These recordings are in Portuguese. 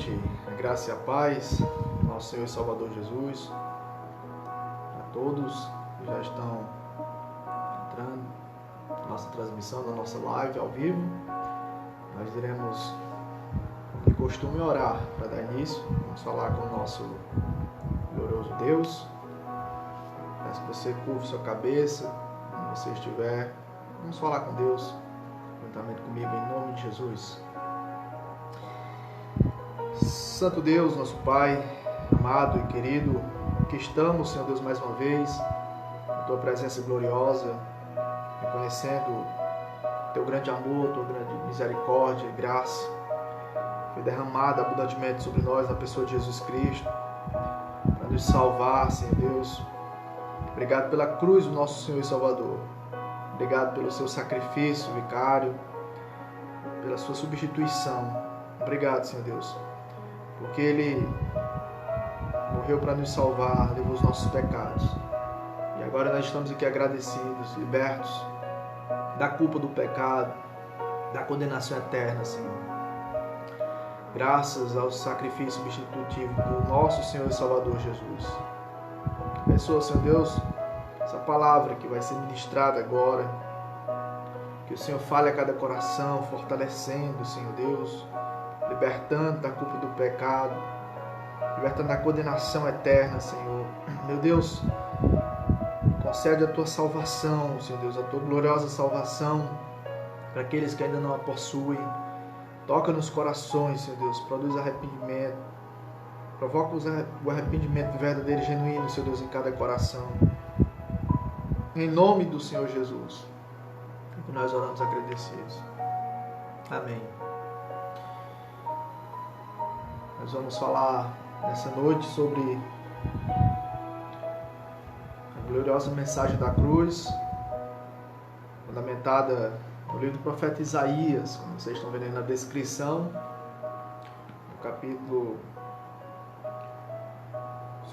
noite, a graça e a paz, nosso Senhor e Salvador Jesus, a todos que já estão entrando na nossa transmissão, na nossa live ao vivo. Nós iremos, de costume, orar para dar início. Vamos falar com o nosso glorioso Deus. Peço que você curva sua cabeça, onde você estiver. Vamos falar com Deus, juntamente comigo, em nome de Jesus. Santo Deus, nosso Pai, amado e querido, que estamos, Senhor Deus, mais uma vez, na Tua presença gloriosa, reconhecendo Teu grande amor, Tua grande misericórdia e graça, foi derramada abundantemente sobre nós na pessoa de Jesus Cristo, para nos salvar, Senhor Deus. Obrigado pela cruz do nosso Senhor e Salvador. Obrigado pelo Seu sacrifício vicário, pela Sua substituição. Obrigado, Senhor Deus, porque Ele morreu para nos salvar, levou os nossos pecados. E agora nós estamos aqui agradecidos, libertos da culpa do pecado, da condenação eterna, Senhor. Graças ao sacrifício substitutivo do nosso Senhor e Salvador Jesus. Abençoa, Senhor Deus, essa palavra que vai ser ministrada agora. Que o Senhor fale a cada coração, fortalecendo, Senhor Deus, libertando da culpa do pecado, libertando da condenação eterna, Senhor. Meu Deus, concede a Tua salvação, Senhor Deus, a Tua gloriosa salvação para aqueles que ainda não a possuem. Toca nos corações, Senhor Deus, produz arrependimento, provoca o arrependimento verdadeiro e genuíno, Senhor Deus, em cada coração. Em nome do Senhor Jesus, que nós oramos agradecidos. Amém. Nós vamos falar nessa noite sobre a gloriosa mensagem da cruz, fundamentada no livro do profeta Isaías, como vocês estão vendo aí na descrição, no capítulo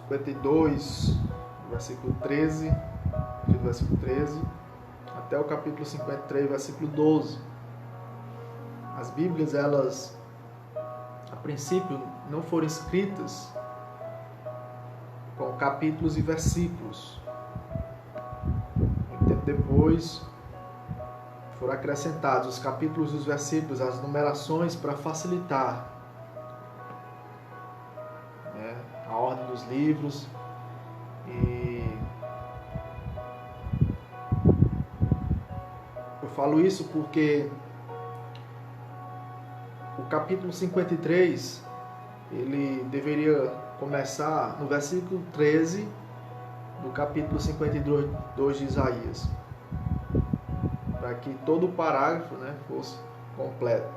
52, versículo 13, até o capítulo 53, versículo 12. As Bíblias, elas, a princípio, não foram escritas com capítulos e versículos. Muito tempo depois, foram acrescentados os capítulos e os versículos, as numerações, para facilitar, né, a ordem dos livros. E eu falo isso porque o capítulo 53, ele deveria começar no versículo 13 do capítulo 52 de Isaías, para que todo o parágrafo, né, fosse completo.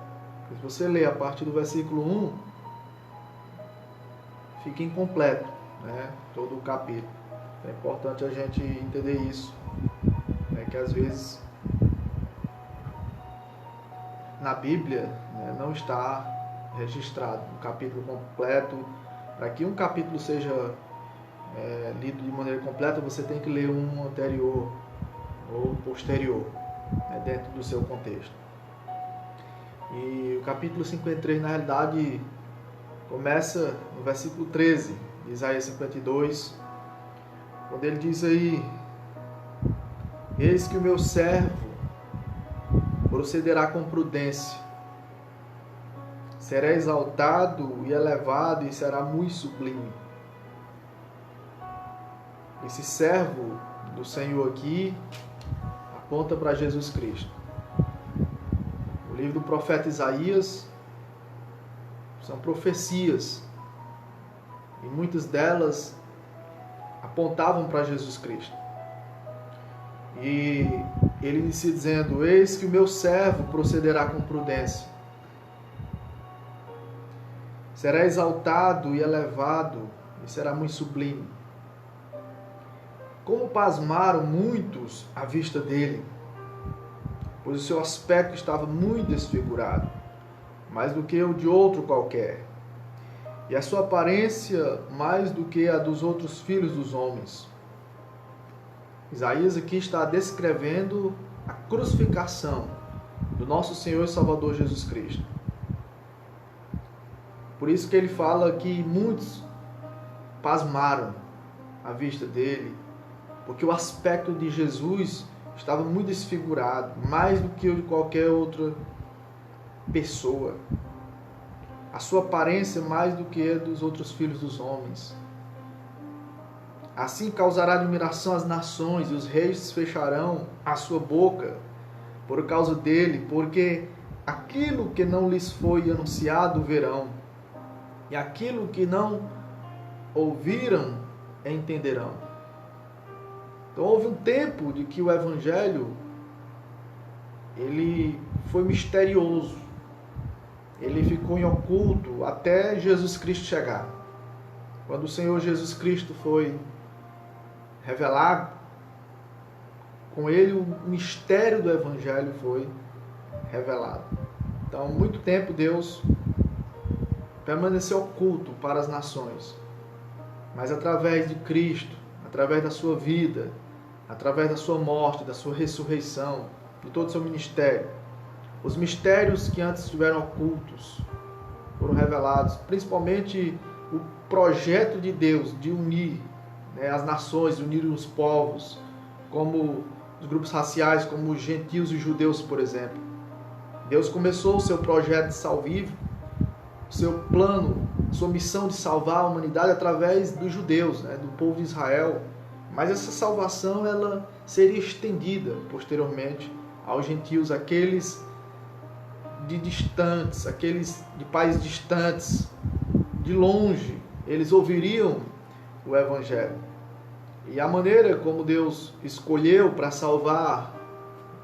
Porque se você ler a partir do versículo 1, fica incompleto, né, todo o capítulo. É importante a gente entender isso, né, que às vezes na Bíblia, né, não está registrado um capítulo completo. Para que um capítulo seja lido de maneira completa, você tem que ler um anterior ou posterior, né, dentro do seu contexto. E o capítulo 53, na realidade, começa no versículo 13 de Isaías 52, quando ele diz aí: eis que o meu servo procederá com prudência, será exaltado e elevado e será muito sublime. Esse servo do Senhor aqui aponta para Jesus Cristo. O livro do profeta Isaías são profecias, e muitas delas apontavam para Jesus Cristo. E ele inicia dizendo: eis que o meu servo procederá com prudência, será exaltado e elevado e será muito sublime. Como pasmaram muitos à vista dele, pois o seu aspecto estava muito desfigurado, mais do que o de outro qualquer, e a sua aparência mais do que a dos outros filhos dos homens. Isaías aqui está descrevendo a crucificação do nosso Senhor e Salvador Jesus Cristo. Por isso que ele fala que muitos pasmaram à vista dele, porque o aspecto de Jesus estava muito desfigurado, mais do que o de qualquer outra pessoa. A sua aparência mais do que a dos outros filhos dos homens. Assim causará admiração às nações, e os reis fecharão a sua boca por causa dele, porque aquilo que não lhes foi anunciado verão, e aquilo que não ouviram entenderão. Então houve um tempo de que o Evangelho ele foi misterioso, ele ficou em oculto até Jesus Cristo chegar. Quando o Senhor Jesus Cristo foi revelado, com ele o mistério do Evangelho foi revelado. Então, muito tempo Deus permaneceu oculto para as nações, mas através de Cristo, através da sua vida, através da sua morte, da sua ressurreição, de todo o seu ministério, os mistérios que antes estiveram ocultos foram revelados, principalmente o projeto de Deus de unir, as nações, unir os povos, como os grupos raciais, como os gentios e os judeus, por exemplo. Deus começou o seu projeto de salvífico, o seu plano, sua missão de salvar a humanidade através dos judeus, do povo de Israel. Mas essa salvação ela seria estendida posteriormente aos gentios, aqueles de distantes, aqueles de países distantes, de longe, eles ouviriam o Evangelho. E a maneira como Deus escolheu para salvar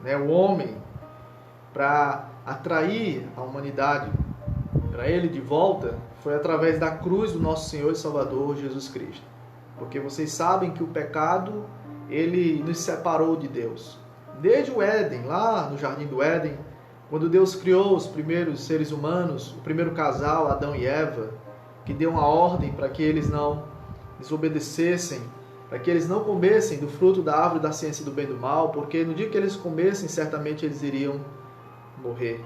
o homem, para atrair a humanidade para Ele de volta, foi através da cruz do nosso Senhor e Salvador Jesus Cristo. Porque vocês sabem que o pecado, ele nos separou de Deus. Desde o Éden, lá no Jardim do Éden, quando Deus criou os primeiros seres humanos, o primeiro casal, Adão e Eva, que deu uma ordem para que eles não desobedecessem, para que eles não comessem do fruto da árvore da ciência do bem e do mal, porque no dia que eles comessem, certamente eles iriam morrer.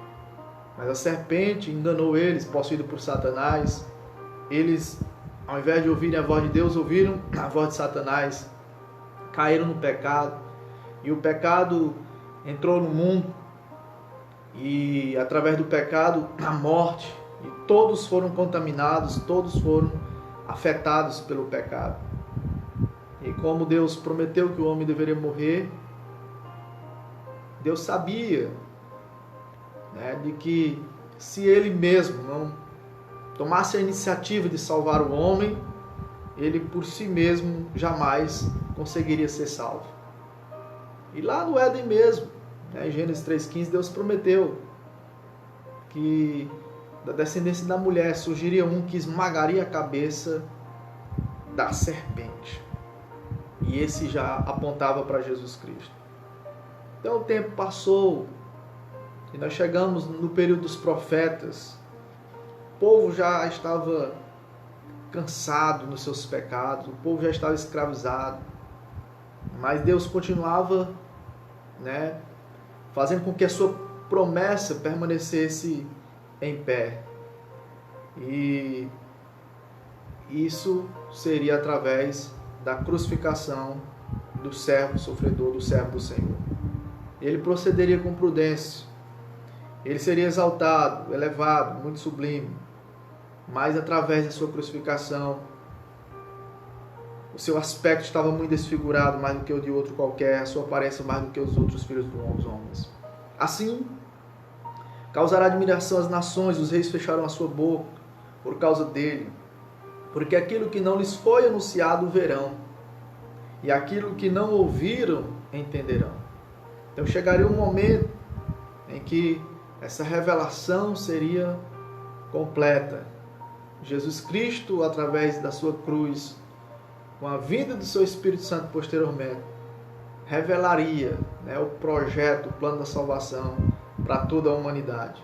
Mas a serpente enganou eles, possuído por Satanás. Eles, ao invés de ouvirem a voz de Deus, ouviram a voz de Satanás, caíram no pecado, e o pecado entrou no mundo, e através do pecado, a morte, e todos foram contaminados, todos foram afetados pelo pecado. E como Deus prometeu que o homem deveria morrer, Deus sabia de que se Ele mesmo não tomasse a iniciativa de salvar o homem, ele por si mesmo jamais conseguiria ser salvo. E lá no Éden mesmo, em Gênesis 3,15, Deus prometeu que da descendência da mulher surgiria um que esmagaria a cabeça da serpente. E esse já apontava para Jesus Cristo. Então o tempo passou e nós chegamos no período dos profetas. O povo já estava cansado nos seus pecados, o povo já estava escravizado, mas Deus continuava fazendo com que a sua promessa permanecesse em pé. E isso seria através da crucificação do servo sofredor, do servo do Senhor. Ele procederia com prudência, ele seria exaltado, elevado, muito sublime, mas através da sua crucificação, o seu aspecto estava muito desfigurado, mais do que o de outro qualquer, a sua aparência mais do que os outros filhos dos homens. Assim, causará admiração às nações, os reis fecharam a sua boca por causa dele, porque aquilo que não lhes foi anunciado verão, e aquilo que não ouviram entenderão. Então chegaria um momento em que essa revelação seria completa. Jesus Cristo, através da sua cruz, com a vinda do seu Espírito Santo posteriormente, revelaria o projeto, o plano da salvação para toda a humanidade.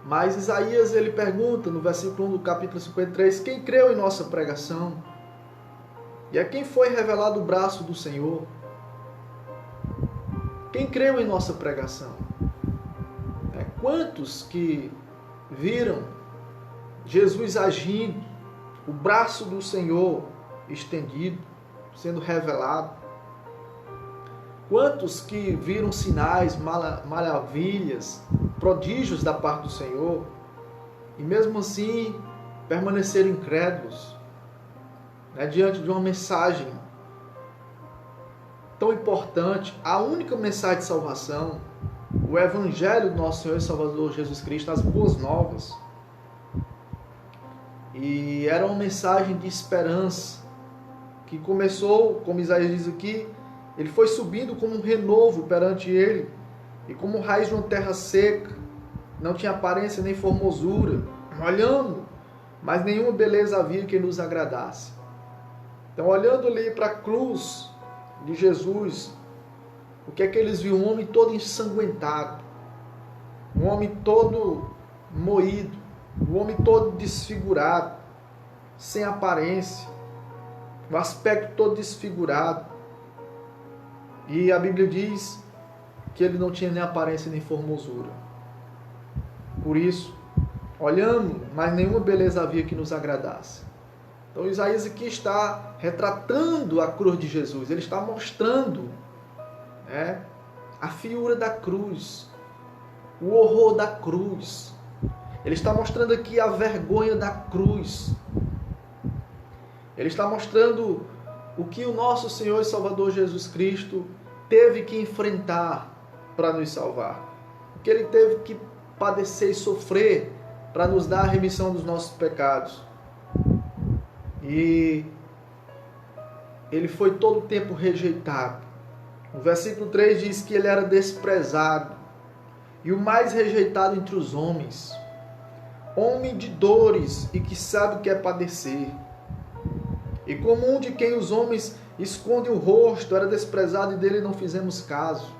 Mas Isaías ele pergunta no versículo 1 do capítulo 53, quem creu em nossa pregação? E a quem foi revelado o braço do Senhor? Quem creu em nossa pregação? Quantos que viram Jesus agindo, o braço do Senhor estendido, sendo revelado. Quantos que viram sinais, maravilhas, prodígios da parte do Senhor, e mesmo assim permaneceram incrédulos, né, diante de uma mensagem tão importante, a única mensagem de salvação, o Evangelho do nosso Senhor e Salvador Jesus Cristo, as boas novas. E era uma mensagem de esperança, que começou, como Isaías diz aqui, ele foi subindo como um renovo perante ele, e como raiz de uma terra seca, não tinha aparência nem formosura, olhando, mas nenhuma beleza havia que nos agradasse. Então, olhando ali para a cruz de Jesus, o que é que eles viram? Um homem todo ensanguentado, um homem todo moído, um homem todo desfigurado, sem aparência, o aspecto todo desfigurado. E a Bíblia diz que ele não tinha nem aparência nem formosura. Por isso, olhando, mas nenhuma beleza havia que nos agradasse. Então Isaías aqui está retratando a cruz de Jesus. Ele está mostrando, né, a feiura da cruz, o horror da cruz. Ele está mostrando aqui a vergonha da cruz. Ele está mostrando o que o nosso Senhor e Salvador Jesus Cristo teve que enfrentar para nos salvar. O que ele teve que padecer e sofrer para nos dar a remissão dos nossos pecados. E ele foi todo o tempo rejeitado. O versículo 3 diz que ele era desprezado e o mais rejeitado entre os homens, homem de dores e que sabe o que é padecer. E como um de quem os homens escondem o rosto, era desprezado e dele não fizemos caso.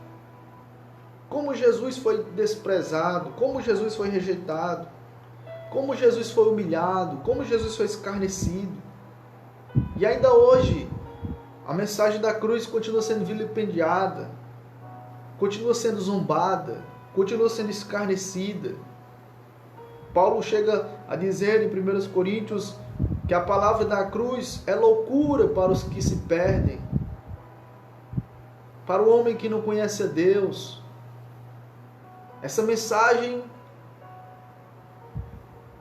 Como Jesus foi desprezado, como Jesus foi rejeitado, como Jesus foi humilhado, como Jesus foi escarnecido. E ainda hoje, a mensagem da cruz continua sendo vilipendiada, continua sendo zombada, continua sendo escarnecida. Paulo chega a dizer em 1 Coríntios que a palavra da cruz é loucura para os que se perdem, para o homem que não conhece a Deus. Essa mensagem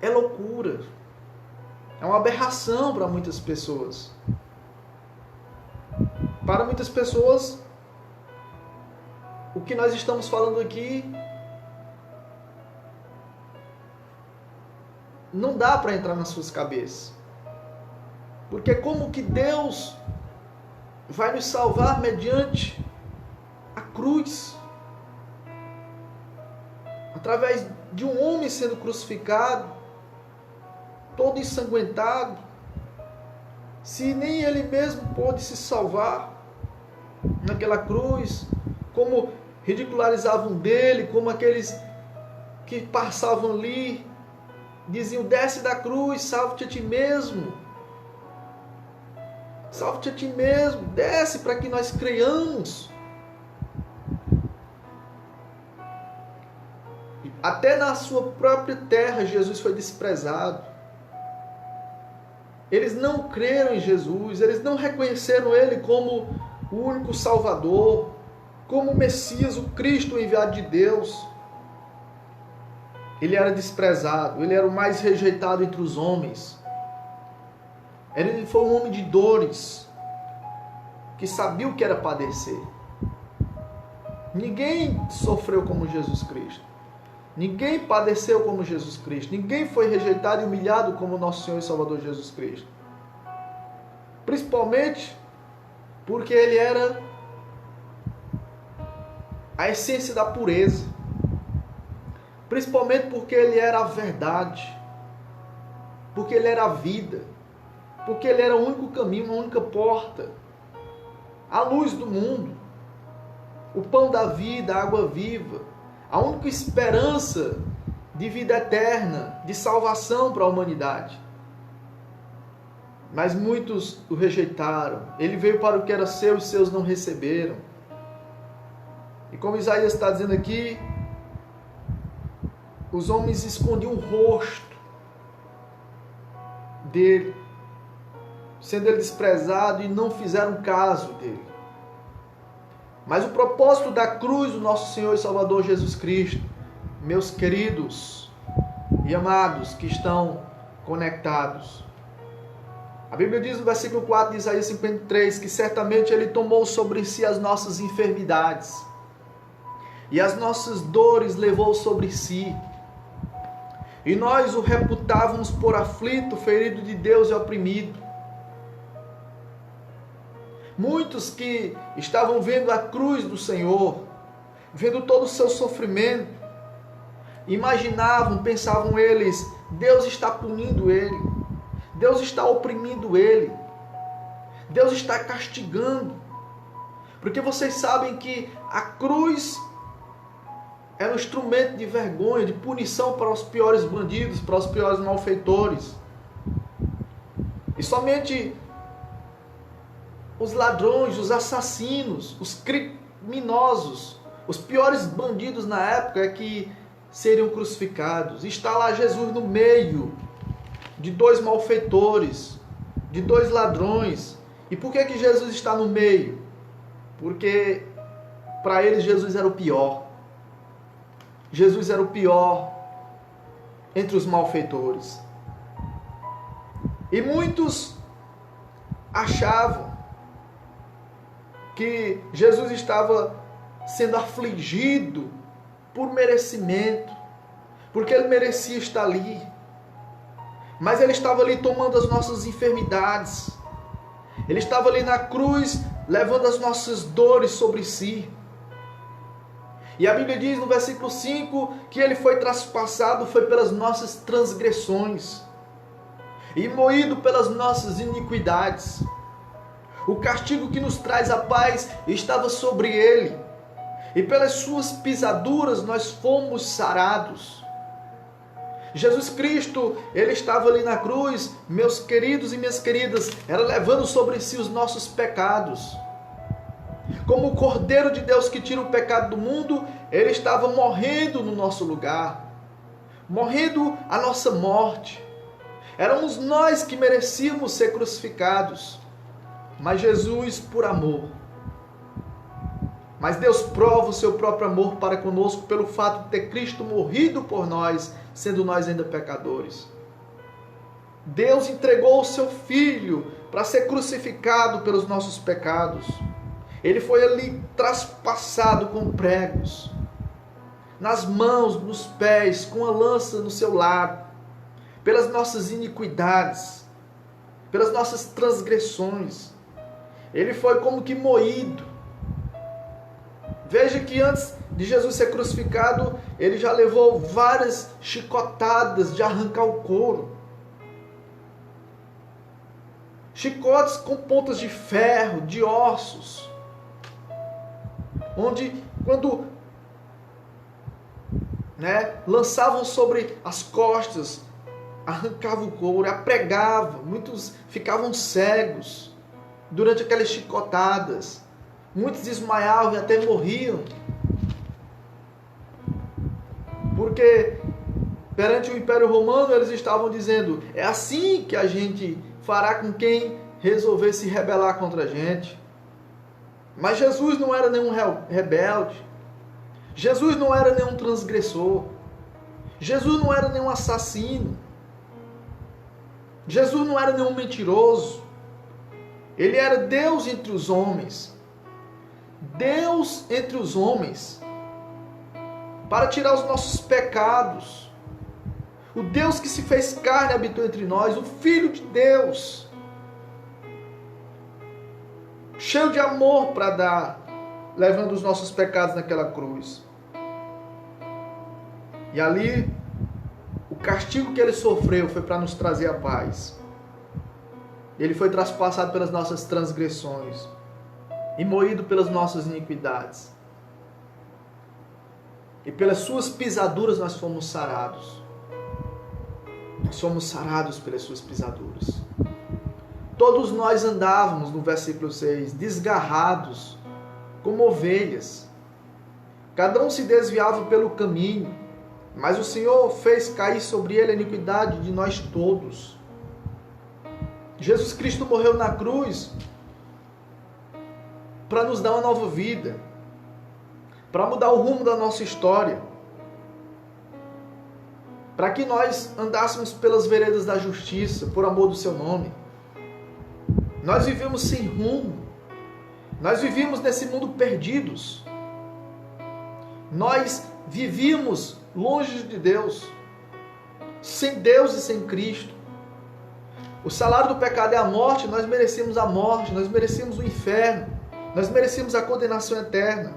é loucura, é uma aberração para muitas pessoas. Para muitas pessoas, o que nós estamos falando aqui não dá para entrar nas suas cabeças. Porque como que Deus vai nos salvar mediante a cruz? Através de um homem sendo crucificado, todo ensanguentado, se nem ele mesmo pôde se salvar naquela cruz, como ridicularizavam dele, como aqueles que passavam ali, diziam, desce da cruz, salve-te a ti mesmo. Salve-te a ti mesmo, desce para que nós creiamos. Até na sua própria terra, Jesus foi desprezado. Eles não creram em Jesus, eles não reconheceram Ele como o único Salvador, como o Messias, o Cristo enviado de Deus. Ele era desprezado, ele era o mais rejeitado entre os homens. Ele foi um homem de dores, que sabia o que era padecer. Ninguém sofreu como Jesus Cristo. Ninguém padeceu como Jesus Cristo. Ninguém foi rejeitado e humilhado como nosso Senhor e Salvador Jesus Cristo. Principalmente porque ele era a essência da pureza. Principalmente porque ele era a verdade. Porque ele era a vida. Porque ele era o único caminho, a única porta. A luz do mundo. O pão da vida, a água viva. A única esperança de vida eterna, de salvação para a humanidade. Mas muitos o rejeitaram. Ele veio para o que era seu e os seus não receberam. E como Isaías está dizendo aqui, os homens escondiam o rosto. dele, sendo ele desprezado, e não fizeram caso dele. Mas o propósito da cruz do nosso Senhor e Salvador Jesus Cristo, meus queridos e amados que estão conectados, a Bíblia diz no versículo 4 de Isaías 53 que certamente Ele tomou sobre si as nossas enfermidades e as nossas dores levou sobre si. E nós o reputávamos por aflito, ferido de Deus e oprimido. Muitos que estavam vendo a cruz do Senhor, vendo todo o seu sofrimento, imaginavam, pensavam eles, Deus está punindo ele, Deus está oprimindo ele, Deus está castigando. Porque vocês sabem que a cruz era um instrumento de vergonha, de punição para os piores bandidos, para os piores malfeitores. E somente os ladrões, os assassinos, os criminosos, os piores bandidos na época é que seriam crucificados. E está lá Jesus no meio de dois malfeitores, de dois ladrões. E por que Jesus está no meio? Porque para eles Jesus era o pior. Jesus era o pior entre os malfeitores. E muitos achavam que Jesus estava sendo afligido por merecimento, porque ele merecia estar ali. Mas ele estava ali tomando as nossas enfermidades. Ele estava ali na cruz, levando as nossas dores sobre si. E a Bíblia diz no versículo 5 que ele foi traspassado, foi pelas nossas transgressões e moído pelas nossas iniquidades. O castigo que nos traz a paz estava sobre ele, e pelas suas pisaduras nós fomos sarados. Jesus Cristo, ele estava ali na cruz, meus queridos e minhas queridas, era levando sobre si os nossos pecados. Como o Cordeiro de Deus que tira o pecado do mundo, ele estava morrendo no nosso lugar, morrendo a nossa morte. Éramos nós que merecíamos ser crucificados, mas Jesus por amor. Mas Deus prova o seu próprio amor para conosco pelo fato de ter Cristo morrido por nós, sendo nós ainda pecadores. Deus entregou o seu Filho para ser crucificado pelos nossos pecados. Ele foi ali traspassado com pregos, nas mãos, nos pés, com a lança no seu lado, pelas nossas iniquidades, pelas nossas transgressões. Ele foi como que moído. Veja que antes de Jesus ser crucificado, ele já levou várias chicotadas de arrancar o couro. Chicotes com pontas de ferro, de ossos. Onde, quando lançavam sobre as costas, arrancavam o couro, apregavam. Muitos ficavam cegos durante aquelas chicotadas. Muitos desmaiavam e até morriam. Porque perante o Império Romano eles estavam dizendo: é assim que a gente fará com quem resolver se rebelar contra a gente. Mas Jesus não era nenhum rebelde. Jesus não era nenhum transgressor. Jesus não era nenhum assassino. Jesus não era nenhum mentiroso. Ele era Deus entre os homens. Deus entre os homens, para tirar os nossos pecados. O Deus que se fez carne habitou entre nós, o Filho de Deus, cheio de amor para dar, levando os nossos pecados naquela cruz. E ali, o castigo que ele sofreu foi para nos trazer a paz. Ele foi traspassado pelas nossas transgressões e moído pelas nossas iniquidades. E pelas suas pisaduras nós fomos sarados. Nós fomos sarados pelas suas pisaduras. Todos nós andávamos, no versículo 6, desgarrados, como ovelhas. Cada um se desviava pelo caminho, mas o Senhor fez cair sobre ele a iniquidade de nós todos. Jesus Cristo morreu na cruz para nos dar uma nova vida, para mudar o rumo da nossa história, para que nós andássemos pelas veredas da justiça, por amor do seu nome. Nós vivemos sem rumo, nós vivíamos nesse mundo perdidos, nós vivíamos longe de Deus, sem Deus e sem Cristo. O salário do pecado é a morte, nós merecemos a morte, nós merecemos o inferno, nós merecemos a condenação eterna.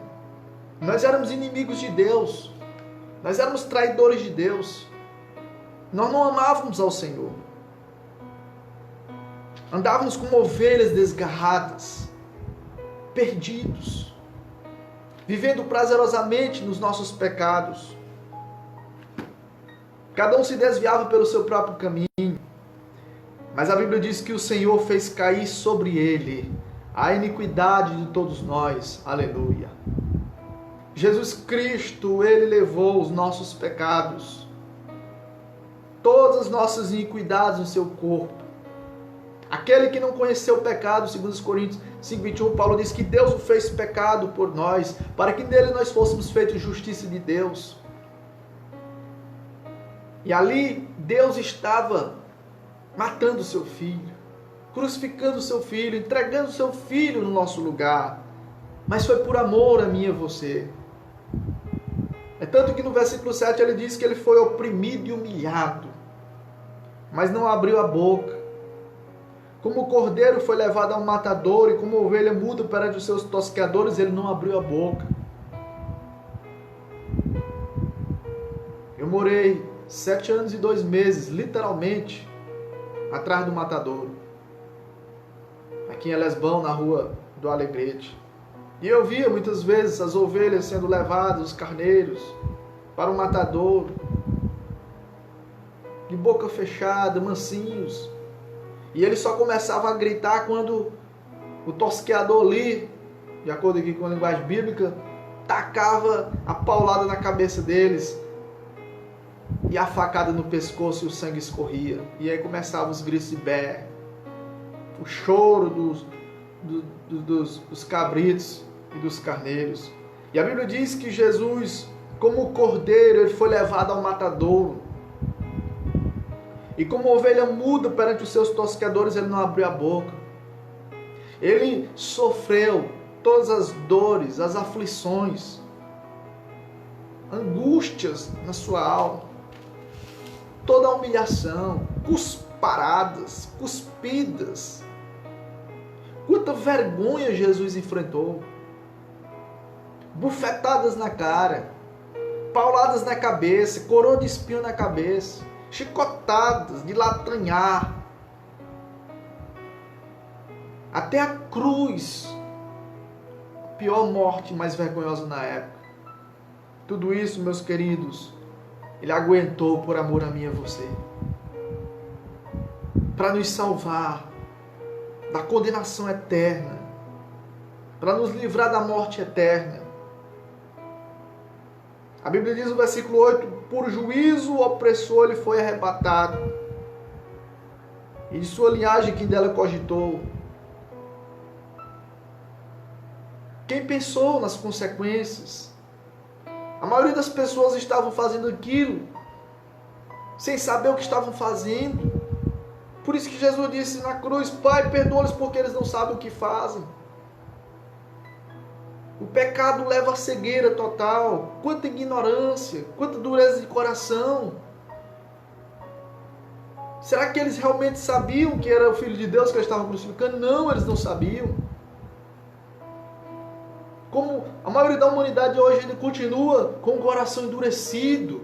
Nós éramos inimigos de Deus, nós éramos traidores de Deus, nós não amávamos ao Senhor. Andávamos como ovelhas desgarradas, perdidos, vivendo prazerosamente nos nossos pecados. Cada um se desviava pelo seu próprio caminho, mas a Bíblia diz que o Senhor fez cair sobre ele a iniquidade de todos nós. Aleluia. Jesus Cristo, ele levou os nossos pecados, todas as nossas iniquidades no seu corpo. Aquele que não conheceu o pecado, segundo Coríntios 5:21, Paulo diz que Deus o fez pecado por nós, para que nele nós fôssemos feitos justiça de Deus. E ali Deus estava matando o seu filho, crucificando o seu filho, entregando o seu filho no nosso lugar. Mas foi por amor a mim e a você. É tanto que no versículo 7 ele diz que ele foi oprimido e humilhado, mas não abriu a boca. Como o cordeiro foi levado ao matador e como a ovelha muda perante os seus tosqueadores, ele não abriu a boca. Eu morei 7 anos e 2 meses, literalmente, atrás do matadouro, aqui em Elesbão, na rua do Alegrete. E eu via muitas vezes as ovelhas sendo levadas, os carneiros, para o matadouro, de boca fechada, mansinhos. E ele só começava a gritar quando o tosqueador ali, de acordo aqui com a linguagem bíblica, tacava a paulada na cabeça deles e a facada no pescoço e o sangue escorria. E aí começavam os gritos de berro, o choro dos cabritos e dos carneiros. E a Bíblia diz que Jesus, como o cordeiro, ele foi levado ao matadouro. E como ovelha muda perante os seus tosqueadores, ele não abriu a boca. Ele sofreu todas as dores, as aflições, angústias na sua alma, toda a humilhação, cusparadas, cuspidas. Quanta vergonha Jesus enfrentou. Bufetadas na cara, pauladas na cabeça, coroa de espinho na cabeça, chicotadas de latranhar, até a cruz, a pior morte mais vergonhosa na época. Tudo isso, meus queridos, ele aguentou por amor a mim e a você, para nos salvar da condenação eterna, para nos livrar da morte eterna. A Bíblia diz no versículo 8, por juízo o opressor lhe foi arrebatado, e de sua linhagem quem dela cogitou. Quem pensou nas consequências? A maioria das pessoas estavam fazendo aquilo sem saber o que estavam fazendo. Por isso que Jesus disse na cruz, Pai, perdoa-lhes porque eles não sabem o que fazem. O pecado leva à cegueira total. Quanta ignorância, quanta dureza de coração. Será que eles realmente sabiam que era o Filho de Deus que eles estavam crucificando? Não, eles não sabiam. Como a maioria da humanidade hoje ainda continua com o coração endurecido,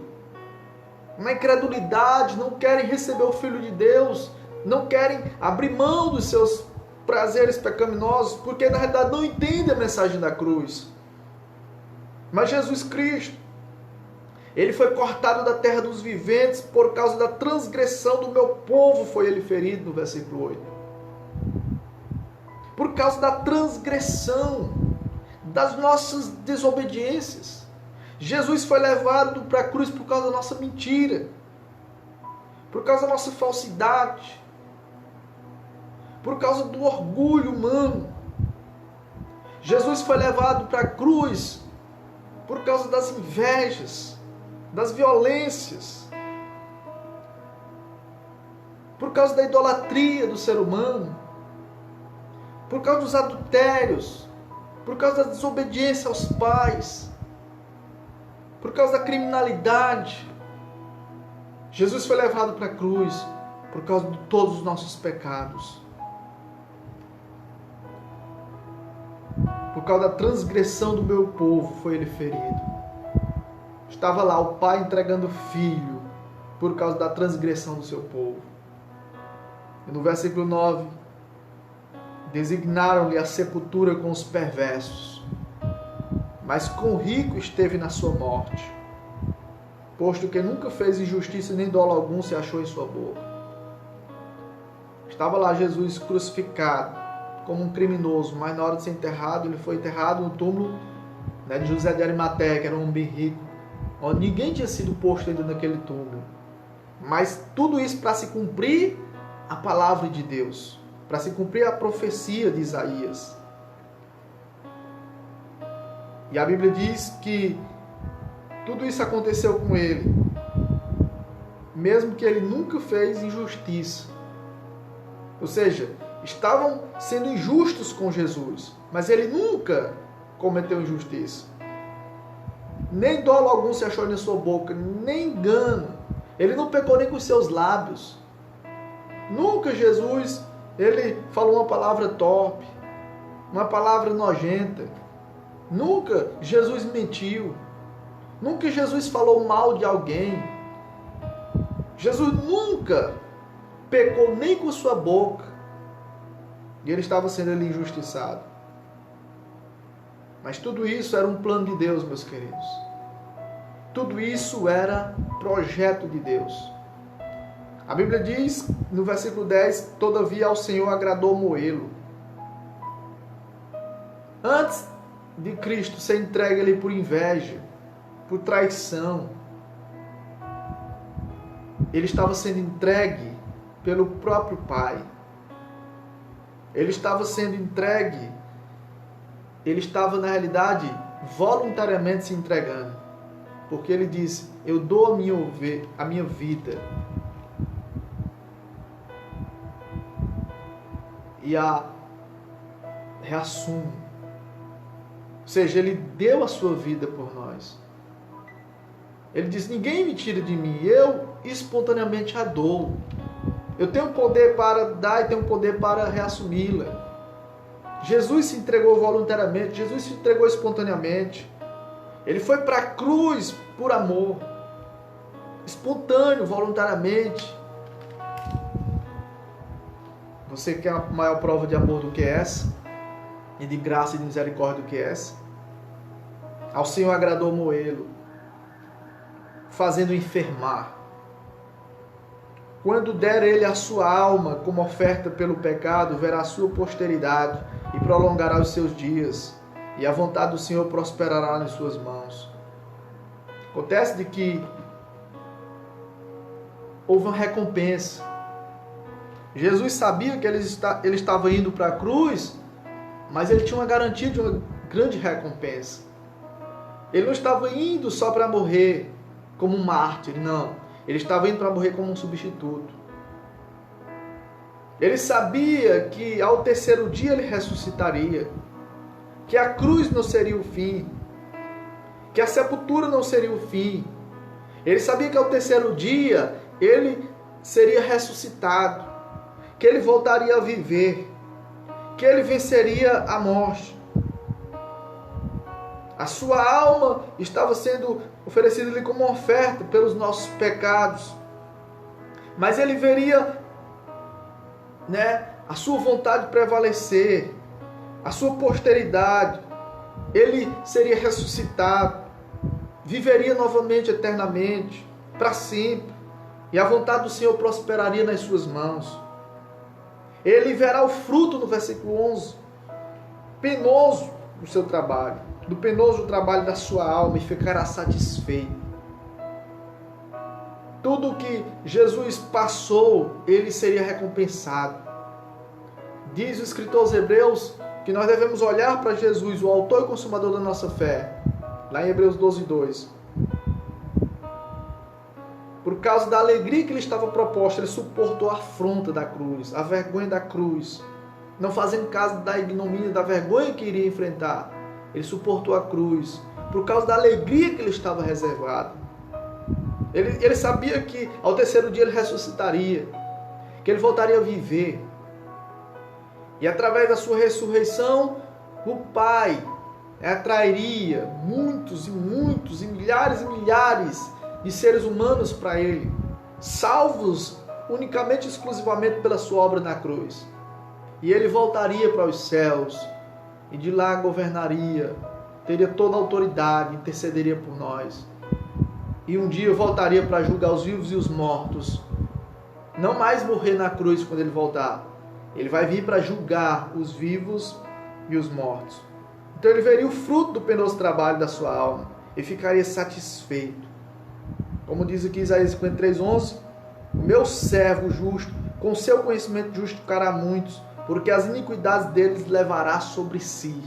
na incredulidade, não querem receber o Filho de Deus, não querem abrir mão dos seus prazeres pecaminosos, porque na realidade não entendem a mensagem da cruz. Mas Jesus Cristo, ele foi cortado da terra dos viventes, por causa da transgressão do meu povo foi ele ferido, no versículo 8. Por causa da transgressão, das nossas desobediências. Jesus foi levado para a cruz por causa da nossa mentira, por causa da nossa falsidade. por causa do orgulho humano. Jesus foi levado para a cruz por causa das invejas, das violências, por causa da idolatria do ser humano, por causa dos adultérios, por causa da desobediência aos pais, por causa da criminalidade. Jesus foi levado para a cruz por causa de todos os nossos pecados. Por causa da transgressão do meu povo foi ele ferido. Estava lá o pai entregando o filho por causa da transgressão do seu povo. E no versículo 9, designaram-lhe a sepultura com os perversos, mas com o rico esteve na sua morte, posto que nunca fez injustiça nem dolo algum se achou em sua boca. Estava lá Jesus crucificado como um criminoso, mas na hora de ser enterrado, ele foi enterrado no túmulo de José de Arimateia, que era um homem bem rico, onde ninguém tinha sido posto ainda naquele túmulo. Mas tudo isso para se cumprir a palavra de Deus, para se cumprir a profecia de Isaías. E a Bíblia diz que tudo isso aconteceu com ele, mesmo que ele nunca fez injustiça. Ou seja, estavam sendo injustos com Jesus, mas ele nunca cometeu injustiça. Nem dolo algum se achou na sua boca, nem engano. Ele não pecou nem com os seus lábios. Nunca Jesus, ele falou uma palavra torpe, uma palavra nojenta. Nunca Jesus mentiu. Nunca Jesus falou mal de alguém. Jesus nunca pecou nem com sua boca. E ele estava sendo ali injustiçado. Mas tudo isso era um plano de Deus, meus queridos. Tudo isso era projeto de Deus. A Bíblia diz, no versículo 10, todavia ao Senhor agradou moê-lo. Antes de Cristo ser entregue ali por inveja, por traição, ele estava sendo entregue pelo próprio Pai. Ele estava sendo entregue, ele estava na realidade voluntariamente se entregando, porque ele disse, eu dou a minha vida e a reassumo. Ou seja, ele deu a sua vida por nós. Ele diz, ninguém me tira de mim, eu espontaneamente a dou. Eu tenho poder para dar e tenho poder para reassumi-la. Jesus se entregou voluntariamente, Jesus se entregou espontaneamente. Ele foi para a cruz por amor, espontâneo, voluntariamente. Você quer a maior prova de amor do que essa? E de graça e de misericórdia do que essa? Ao Senhor agradou moê-lo, fazendo enfermar. Quando der ele a sua alma como oferta pelo pecado, verá a sua posteridade e prolongará os seus dias, e a vontade do Senhor prosperará nas suas mãos. Acontece de que houve uma recompensa. Jesus sabia que ele estava indo para a cruz, mas ele tinha uma garantia de uma grande recompensa. Ele não estava indo só para morrer como um mártir, não. Ele estava indo para morrer como um substituto. Ele sabia que ao terceiro dia ele ressuscitaria, que a cruz não seria o fim, que a sepultura não seria o fim. Ele sabia que ao terceiro dia ele seria ressuscitado, que ele voltaria a viver, que ele venceria a morte. A sua alma estava sendo oferecida-lhe como oferta pelos nossos pecados. Mas ele veria, a sua vontade prevalecer, a sua posteridade. Ele seria ressuscitado, viveria novamente, eternamente, para sempre. E a vontade do Senhor prosperaria nas suas mãos. Ele verá o fruto, no versículo 11, penoso do seu trabalho, do penoso trabalho da sua alma, e ficará satisfeito. Tudo que Jesus passou, ele seria recompensado. Diz o escritor aos Hebreus que nós devemos olhar para Jesus, o autor e consumador da nossa fé. Lá em Hebreus 12:2. Por causa da alegria que lhe estava proposta, ele suportou a afronta da cruz, a vergonha da cruz. Não fazendo caso da ignomínia, da vergonha que iria enfrentar. Ele suportou a cruz por causa da alegria que lhe estava reservada. Ele sabia que ao terceiro dia ele ressuscitaria, que ele voltaria a viver. E através da sua ressurreição, o Pai atrairia muitos e muitos e milhares de seres humanos para ele, salvos unicamente e exclusivamente pela sua obra na cruz. E ele voltaria para os céus e de lá governaria, teria toda a autoridade, intercederia por nós. E um dia voltaria para julgar os vivos e os mortos. Não mais morrer na cruz quando ele voltar. Ele vai vir para julgar os vivos e os mortos. Então ele veria o fruto do penoso trabalho da sua alma e ficaria satisfeito. Como diz aqui Isaías 53:11, o meu servo justo, com seu conhecimento justificará muitos, porque as iniquidades deles levará sobre si.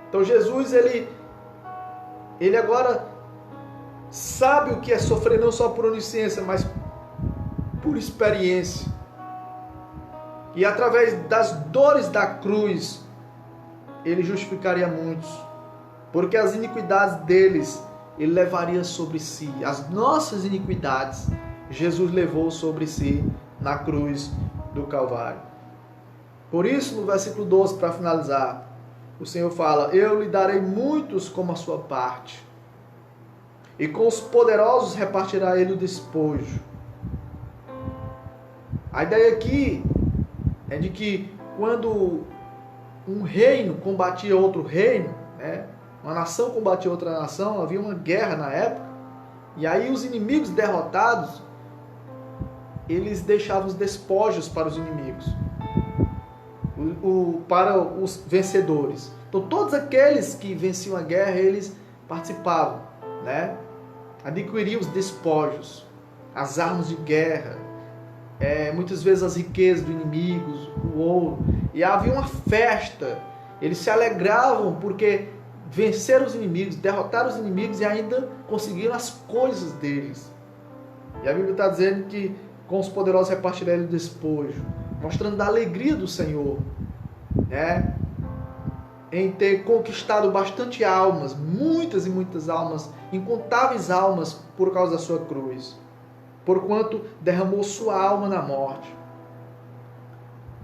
Então Jesus, ele agora sabe o que é sofrer não só por onisciência, mas por experiência. E através das dores da cruz, ele justificaria muitos, porque as iniquidades deles ele levaria sobre si. As nossas iniquidades Jesus levou sobre si na cruz do Calvário. Por isso, no versículo 12, para finalizar, o Senhor fala: eu lhe darei muitos como a sua parte, e com os poderosos repartirá ele o despojo. A ideia aqui é de que quando um reino combatia outro reino, uma nação combatia outra nação, havia uma guerra na época, e aí os inimigos derrotados, eles deixavam os despojos para os inimigos, para os vencedores. Então todos aqueles que venciam a guerra, eles participavam, adquiriam os despojos, as armas de guerra, muitas vezes as riquezas do inimigo, o ouro, e havia uma festa. Eles se alegravam porque venceram os inimigos, derrotaram os inimigos e ainda conseguiram as coisas deles. E a Bíblia está dizendo que com os poderosos repartirá ele o despojo, mostrando a alegria do Senhor, em ter conquistado bastante almas, muitas e muitas almas, incontáveis almas por causa da sua cruz, porquanto derramou sua alma na morte.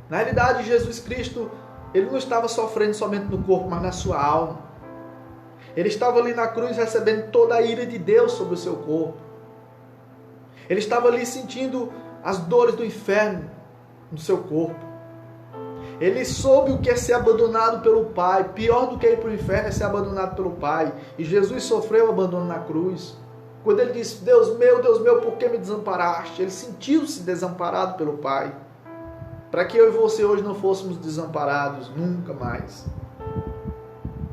Na realidade, Jesus Cristo, ele não estava sofrendo somente no corpo, mas na sua alma. Ele estava ali na cruz recebendo toda a ira de Deus sobre o seu corpo. Ele estava ali sentindo as dores do inferno no seu corpo. Ele soube o que é ser abandonado pelo Pai. Pior do que ir para o inferno é ser abandonado pelo Pai. E Jesus sofreu o abandono na cruz. Quando ele disse: Deus meu, por que me desamparaste? Ele sentiu-se desamparado pelo Pai. Para que eu e você hoje não fôssemos desamparados, nunca mais.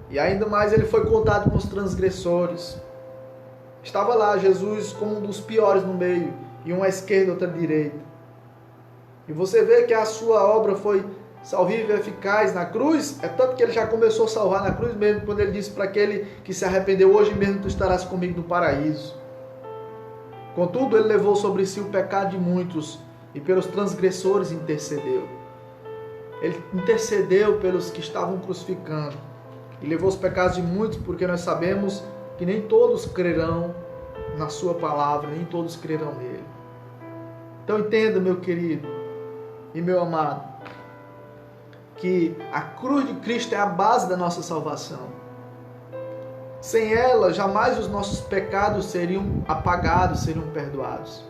E ainda mais ele foi contado com os transgressores. Estava lá Jesus como um dos piores no meio, e um à esquerda e outro à direita. E você vê que a sua obra foi salvífica e eficaz na cruz, é tanto que ele já começou a salvar na cruz mesmo, quando ele disse para aquele que se arrependeu: hoje mesmo tu estarás comigo no paraíso. Contudo, ele levou sobre si o pecado de muitos, e pelos transgressores intercedeu. Ele intercedeu pelos que estavam crucificando, e levou os pecados de muitos, porque nós sabemos que nem todos crerão na sua palavra, nem todos crerão nele. Então entenda, meu querido e meu amado, que a cruz de Cristo é a base da nossa salvação. Sem ela, jamais os nossos pecados seriam apagados, seriam perdoados.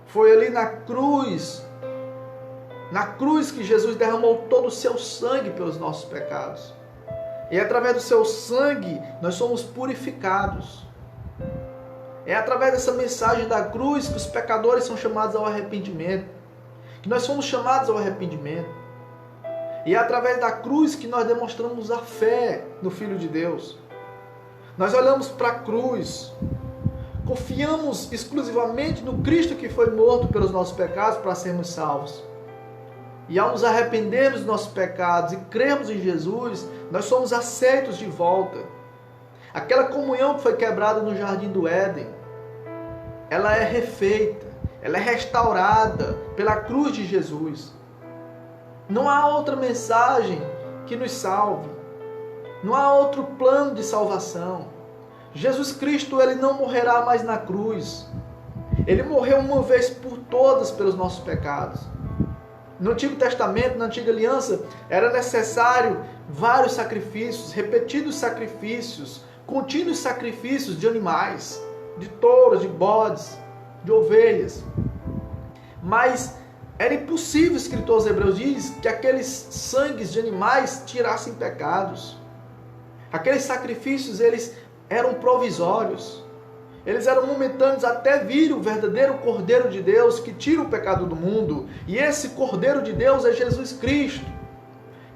Foi ali na cruz que Jesus derramou todo o seu sangue pelos nossos pecados. E através do seu sangue nós somos purificados. É através dessa mensagem da cruz que os pecadores são chamados ao arrependimento, que nós somos chamados ao arrependimento. E é através da cruz que nós demonstramos a fé no Filho de Deus. Nós olhamos para a cruz, confiamos exclusivamente no Cristo que foi morto pelos nossos pecados para sermos salvos. E ao nos arrependermos dos nossos pecados e crermos em Jesus, nós somos aceitos de volta. Aquela comunhão que foi quebrada no Jardim do Éden, ela é refeita, ela é restaurada pela cruz de Jesus. Não há outra mensagem que nos salve. Não há outro plano de salvação. Jesus Cristo, ele não morrerá mais na cruz. Ele morreu uma vez por todas pelos nossos pecados. No Antigo Testamento, na Antiga Aliança, era necessário vários sacrifícios, repetidos sacrifícios, contínuos sacrifícios de animais, de touros, de bodes, de ovelhas. Mas era impossível, o escritor aos Hebreus diz, que aqueles sangues de animais tirassem pecados. Aqueles sacrifícios, eles eram provisórios. Eles eram momentâneos até vir o verdadeiro Cordeiro de Deus que tira o pecado do mundo. E esse Cordeiro de Deus é Jesus Cristo,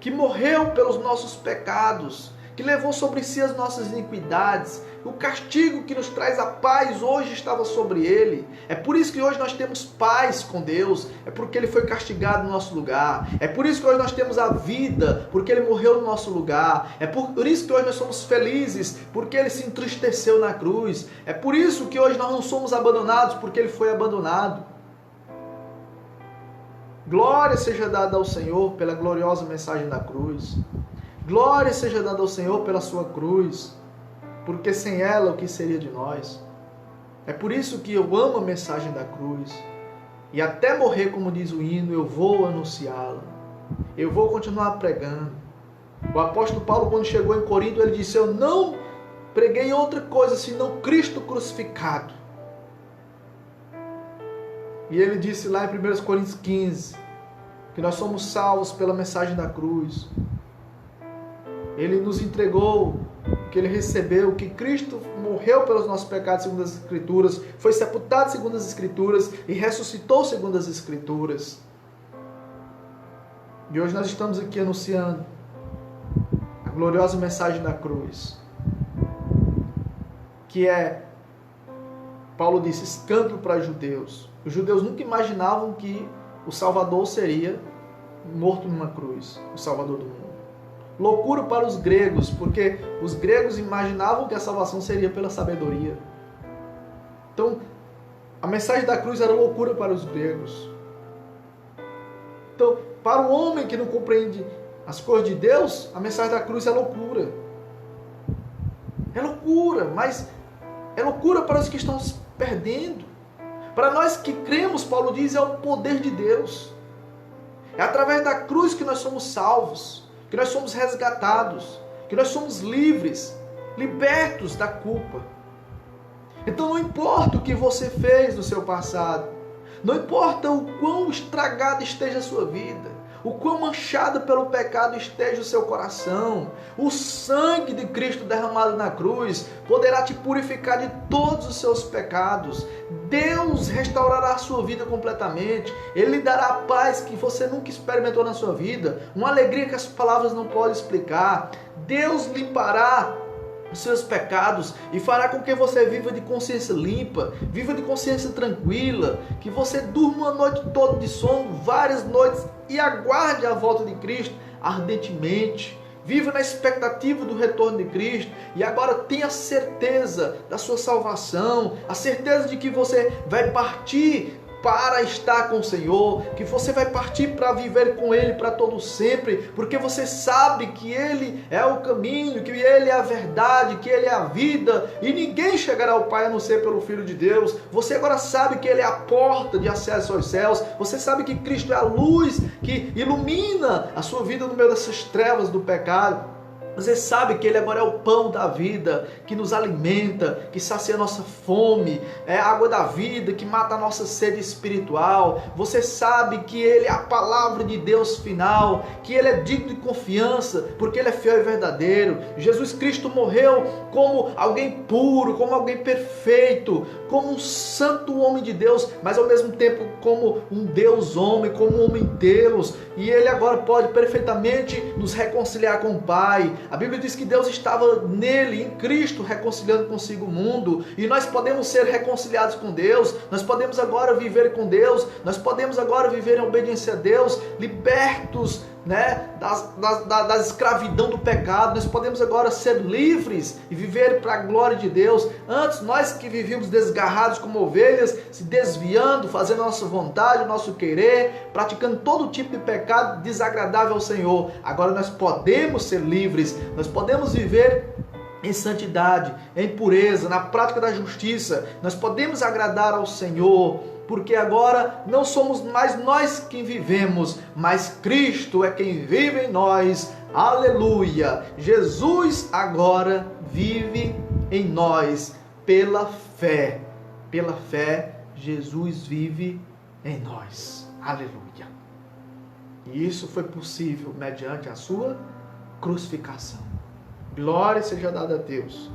que morreu pelos nossos pecados, que levou sobre si as nossas iniquidades. O castigo que nos traz a paz hoje estava sobre ele. É por isso que hoje nós temos paz com Deus. É porque ele foi castigado no nosso lugar. É por isso que hoje nós temos a vida, porque ele morreu no nosso lugar. É por isso que hoje nós somos felizes, porque ele se entristeceu na cruz. É por isso que hoje nós não somos abandonados, porque ele foi abandonado. Glória seja dada ao Senhor pela gloriosa mensagem da cruz. Glória seja dada ao Senhor pela sua cruz, porque sem ela o que seria de nós? É por isso que eu amo a mensagem da cruz. E até morrer, como diz o hino, eu vou anunciá-la. Eu vou continuar pregando. O apóstolo Paulo, quando chegou em Corinto, ele disse: eu não preguei outra coisa senão Cristo crucificado. E ele disse lá em 1 Coríntios 15, que nós somos salvos pela mensagem da cruz. Ele nos entregou, que ele recebeu, que Cristo morreu pelos nossos pecados segundo as Escrituras, foi sepultado segundo as Escrituras e ressuscitou segundo as Escrituras. E hoje nós estamos aqui anunciando a gloriosa mensagem da cruz, que é, Paulo disse, escândalo para os judeus. Os judeus nunca imaginavam que o Salvador seria morto numa cruz, o Salvador do mundo. Loucura para os gregos, porque os gregos imaginavam que a salvação seria pela sabedoria. Então, a mensagem da cruz era loucura para os gregos. Então, para o homem que não compreende as coisas de Deus, a mensagem da cruz é loucura. É loucura, mas é loucura para os que estão se perdendo. Para nós que cremos, Paulo diz, é o poder de Deus. É através da cruz que nós somos salvos, que nós somos resgatados, que nós somos livres, libertos da culpa. Então não importa o que você fez no seu passado, não importa o quão estragada esteja a sua vida, o quão manchado pelo pecado esteja o seu coração, o sangue de Cristo derramado na cruz poderá te purificar de todos os seus pecados. Deus restaurará a sua vida completamente. Ele lhe dará a paz que você nunca experimentou na sua vida, uma alegria que as palavras não podem explicar. Deus limpará os seus pecados e fará com que você viva de consciência limpa, viva de consciência tranquila, que você durma uma noite toda de sono, várias noites, e aguarde a volta de Cristo ardentemente. Viva na expectativa do retorno de Cristo e agora tenha certeza da sua salvação, a certeza de que você vai partir para estar com o Senhor, que você vai partir para viver com Ele para todo sempre, porque você sabe que Ele é o caminho, que Ele é a verdade, que Ele é a vida, e ninguém chegará ao Pai a não ser pelo Filho de Deus. Você agora sabe que Ele é a porta de acesso aos céus, você sabe que Cristo é a luz que ilumina a sua vida no meio dessas trevas do pecado. Você sabe que Ele agora é o pão da vida, que nos alimenta, que sacia a nossa fome, é a água da vida, que mata a nossa sede espiritual. Você sabe que Ele é a palavra de Deus final, que Ele é digno de confiança, porque Ele é fiel e verdadeiro. Jesus Cristo morreu como alguém puro, como alguém perfeito, como um santo homem de Deus, mas ao mesmo tempo como um Deus homem, como um homem Deus. E Ele agora pode perfeitamente nos reconciliar com o Pai. A Bíblia diz que Deus estava nele, em Cristo, reconciliando consigo o mundo. E nós podemos ser reconciliados com Deus. Nós podemos agora viver com Deus. Nós podemos agora viver em obediência a Deus, libertos, né, da escravidão do pecado. Nós podemos agora ser livres e viver para a glória de Deus. Antes, nós que vivíamos desgarrados como ovelhas, se desviando, fazendo a nossa vontade, o nosso querer, praticando todo tipo de pecado desagradável ao Senhor. Agora nós podemos ser livres, nós podemos viver em santidade, em pureza, na prática da justiça. Nós podemos agradar ao Senhor, porque agora não somos mais nós quem vivemos, mas Cristo é quem vive em nós. Aleluia! Jesus agora vive em nós pela fé. Pela fé, Jesus vive em nós. Aleluia! E isso foi possível mediante a sua crucificação. Glória seja dada a Deus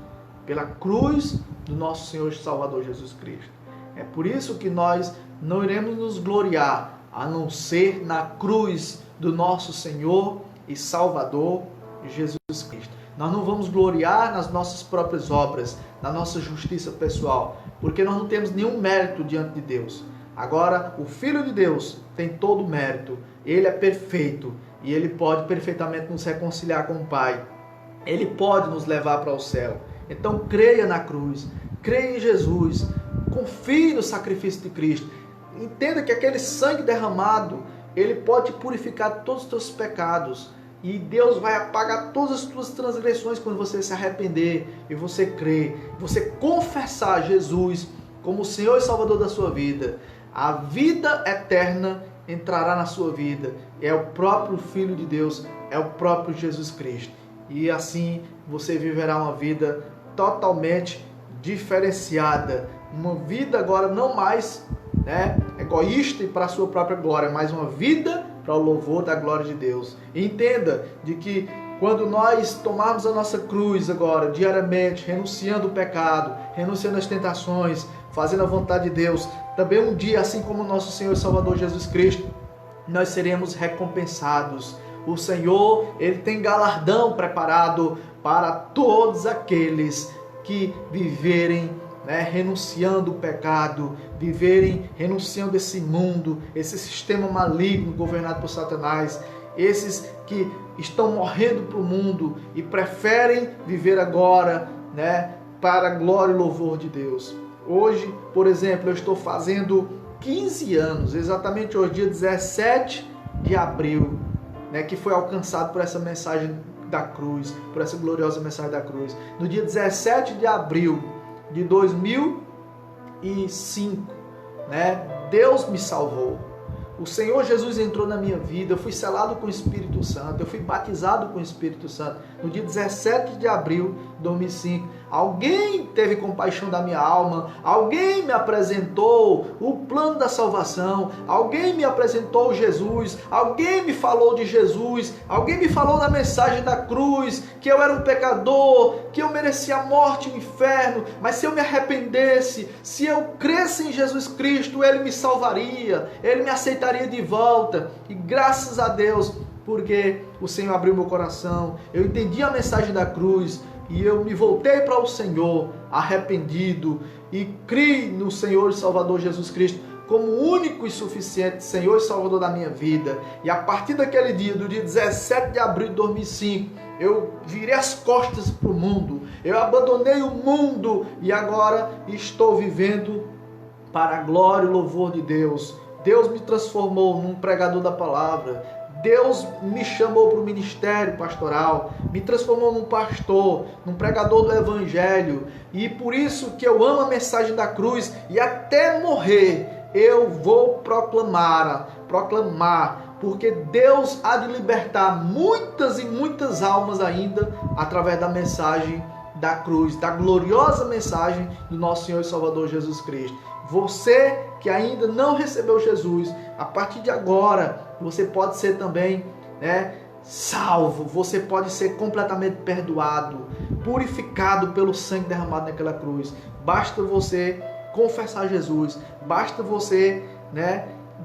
pela cruz do nosso Senhor e Salvador Jesus Cristo. É por isso que nós não iremos nos gloriar, a não ser na cruz do nosso Senhor e Salvador Jesus Cristo. Nós não vamos gloriar nas nossas próprias obras, na nossa justiça pessoal, porque nós não temos nenhum mérito diante de Deus. Agora, o Filho de Deus tem todo o mérito, ele é perfeito e ele pode perfeitamente nos reconciliar com o Pai. Ele pode nos levar para o céu. Então creia na cruz, creia em Jesus, confie no sacrifício de Cristo. Entenda que aquele sangue derramado, ele pode purificar todos os teus pecados. E Deus vai apagar todas as tuas transgressões quando você se arrepender e você crer, você confessar Jesus como o Senhor e Salvador da sua vida. A vida eterna entrará na sua vida. É o próprio Filho de Deus, é o próprio Jesus Cristo. E assim você viverá uma vida totalmente diferenciada. Uma vida agora não mais egoísta e para a sua própria glória, mas uma vida para o louvor da glória de Deus. E entenda de que quando nós tomarmos a nossa cruz agora, diariamente, renunciando o pecado, renunciando às tentações, fazendo a vontade de Deus, também um dia, assim como o nosso Senhor e Salvador Jesus Cristo, nós seremos recompensados. O Senhor, Ele tem galardão preparado para todos aqueles que viverem renunciando o pecado, viverem renunciando esse mundo, esse sistema maligno governado por Satanás, esses que estão morrendo para o mundo e preferem viver agora para a glória e louvor de Deus. Hoje, por exemplo, eu estou fazendo 15 anos, exatamente hoje, dia 17 de abril, que foi alcançado por essa mensagem da cruz, por essa gloriosa mensagem da cruz. No dia 17 de abril de 2005, Deus me salvou. O Senhor Jesus entrou na minha vida, eu fui selado com o Espírito Santo, eu fui batizado com o Espírito Santo no dia 17 de abril de 2005. Alguém teve compaixão da minha alma, alguém me apresentou o plano da salvação, alguém me apresentou Jesus, alguém me falou de Jesus, alguém me falou da mensagem da cruz, que eu era um pecador, que eu merecia a morte e o inferno, mas se eu me arrependesse, se eu cresce em Jesus Cristo, Ele me salvaria, Ele me aceitaria de volta. E graças a Deus, porque o Senhor abriu meu coração, eu entendi a mensagem da cruz, e eu me voltei para o Senhor arrependido e criei no Senhor e Salvador Jesus Cristo como único e suficiente Senhor e Salvador da minha vida. E a partir daquele dia, do dia 17 de abril de 2005, eu virei as costas para o mundo, eu abandonei o mundo e agora estou vivendo para a glória e louvor de Deus. Deus me transformou num pregador da palavra. Deus me chamou para o ministério pastoral, me transformou num pastor, num pregador do Evangelho. E por isso que eu amo a mensagem da cruz e até morrer eu vou proclamar, porque Deus há de libertar muitas e muitas almas ainda através da mensagem da cruz, da gloriosa mensagem do nosso Senhor e Salvador Jesus Cristo. Você que ainda não recebeu Jesus, a partir de agora, você pode ser também salvo, você pode ser completamente perdoado, purificado pelo sangue derramado naquela cruz. Basta você confessar Jesus, basta você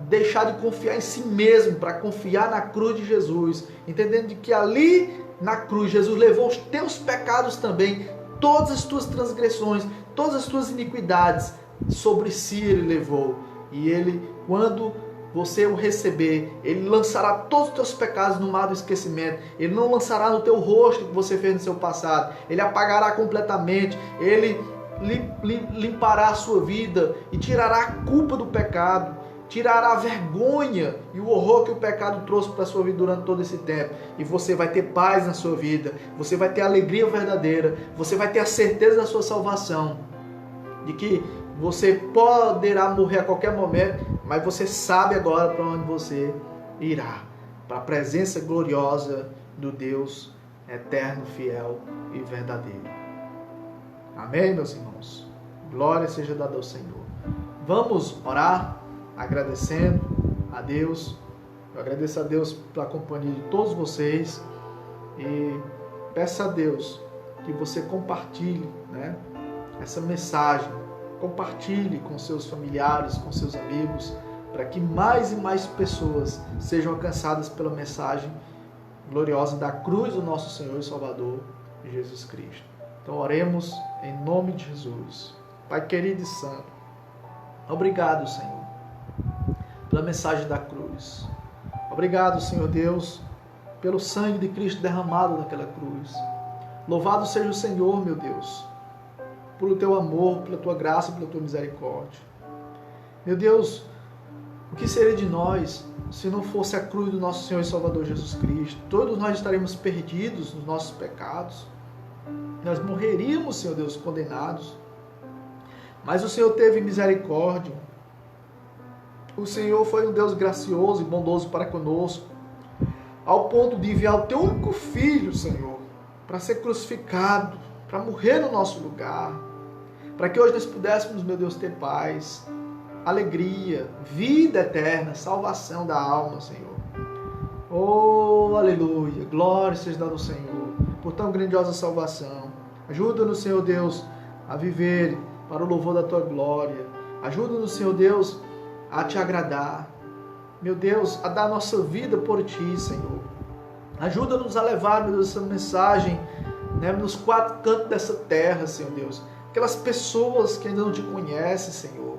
deixar de confiar em si mesmo para confiar na cruz de Jesus, entendendo que ali na cruz. Jesus levou os teus pecados também, todas as tuas transgressões, todas as tuas iniquidades, sobre si ele levou. E ele, quando você o receber, ele lançará todos os teus pecados no mar do esquecimento. Ele não lançará no teu rosto o que você fez no seu passado. Ele apagará completamente. Ele limpará a sua vida e tirará a culpa do pecado. Tirará a vergonha e o horror que o pecado trouxe para a sua vida durante todo esse tempo. E você vai ter paz na sua vida. Você vai ter alegria verdadeira. Você vai ter a certeza da sua salvação. De que você poderá morrer a qualquer momento, mas você sabe agora para onde você irá. Para a presença gloriosa do Deus eterno, fiel e verdadeiro. Amém, meus irmãos? Glória seja dada ao Senhor. Vamos orar agradecendo a Deus. Eu agradeço a Deus pela companhia de todos vocês e peço a Deus que você compartilhe, essa mensagem. Compartilhe com seus familiares, com seus amigos, para que mais e mais pessoas sejam alcançadas pela mensagem gloriosa da cruz do nosso Senhor e Salvador, Jesus Cristo. Então oremos em nome de Jesus. Pai querido e santo, obrigado, Senhor, pela mensagem da cruz. Obrigado, Senhor Deus, pelo sangue de Cristo derramado naquela cruz. Louvado seja o Senhor, meu Deus, pelo teu amor, pela tua graça, pela tua misericórdia. Meu Deus, o que seria de nós se não fosse a cruz do nosso Senhor e Salvador Jesus Cristo? Todos nós estaremos perdidos nos nossos pecados. Nós morreríamos, Senhor Deus, condenados. Mas o Senhor teve misericórdia. O Senhor foi um Deus gracioso e bondoso para conosco, ao ponto de enviar o teu único filho, Senhor, para ser crucificado, para morrer no nosso lugar, para que hoje nós pudéssemos, meu Deus, ter paz, alegria, vida eterna, salvação da alma, Senhor. Oh, aleluia, glória seja dada ao Senhor, por tão grandiosa salvação. Ajuda-nos, Senhor Deus, a viver para o louvor da tua glória. Ajuda-nos, Senhor Deus, a te agradar. Meu Deus, a dar nossa vida por ti, Senhor. Ajuda-nos a levar, meu Deus, essa mensagem, nos quatro cantos dessa terra, Senhor Deus. Aquelas pessoas que ainda não te conhecem, Senhor.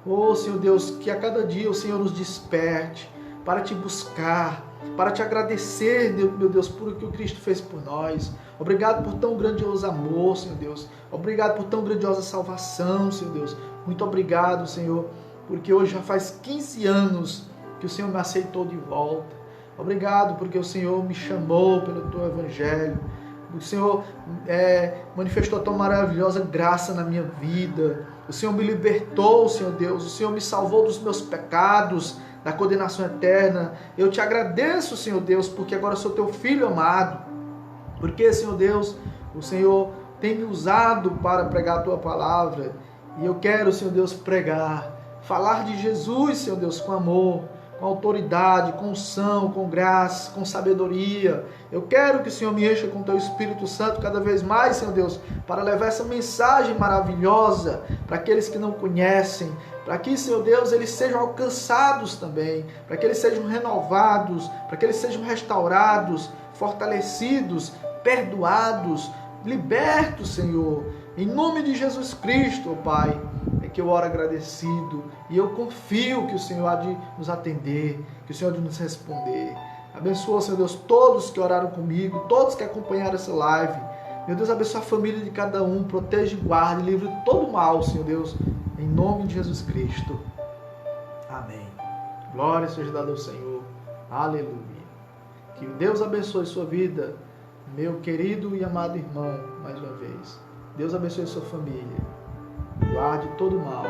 Oh, Senhor Deus, que a cada dia o Senhor nos desperte para te buscar, para te agradecer, meu Deus, por o que o Cristo fez por nós. Obrigado por tão grandioso amor, Senhor Deus. Obrigado por tão grandiosa salvação, Senhor Deus. Muito obrigado, Senhor, porque hoje já faz 15 anos que o Senhor me aceitou de volta. Obrigado porque o Senhor me chamou pelo teu evangelho. O Senhor manifestou a tua maravilhosa graça na minha vida. O Senhor me libertou, Senhor Deus. O Senhor me salvou dos meus pecados, da condenação eterna. Eu te agradeço, Senhor Deus, porque agora sou teu filho amado. Porque, Senhor Deus, o Senhor tem me usado para pregar a tua palavra. E eu quero, Senhor Deus, pregar, falar de Jesus, Senhor Deus, com amor, com autoridade, com unção, com graça, com sabedoria. Eu quero que o Senhor me encha com o teu Espírito Santo cada vez mais, Senhor Deus, para levar essa mensagem maravilhosa para aqueles que não conhecem, para que, Senhor Deus, eles sejam alcançados também, para que eles sejam renovados, para que eles sejam restaurados, fortalecidos, perdoados, libertos, Senhor. Em nome de Jesus Cristo, oh Pai, é que eu oro agradecido e eu confio que o Senhor há de nos atender, que o Senhor há de nos responder. Abençoa, Senhor Deus, todos que oraram comigo, todos que acompanharam essa live. Meu Deus, abençoa a família de cada um, protege, guarde, livre de todo mal, Senhor Deus, em nome de Jesus Cristo. Amém. Glória seja dada ao Senhor. Aleluia. Que Deus abençoe sua vida, meu querido e amado irmão, mais uma vez. Deus abençoe sua família. Guarde todo mal.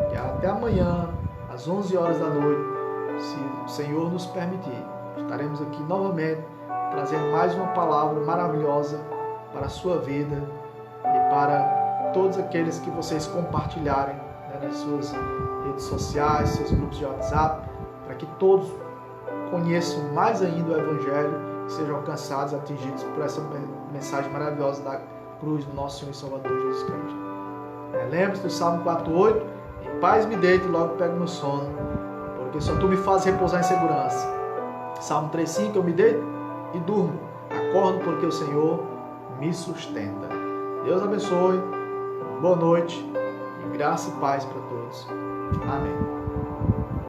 Que até amanhã, às 11 horas da noite, se o Senhor nos permitir, estaremos aqui novamente, trazendo mais uma palavra maravilhosa para a sua vida e para todos aqueles que vocês compartilharem nas suas redes sociais, seus grupos de WhatsApp, para que todos conheçam mais ainda o Evangelho e sejam alcançados, atingidos por essa mensagem maravilhosa da cruz do nosso Senhor e Salvador Jesus Cristo. Lembre-se do Salmo 4:8, em paz me deito e logo pego no sono, porque só tu me fazes repousar em segurança. Salmo 3:5, eu me deito e durmo, acordo porque o Senhor me sustenta. Deus abençoe, boa noite e graça e paz para todos. Amém.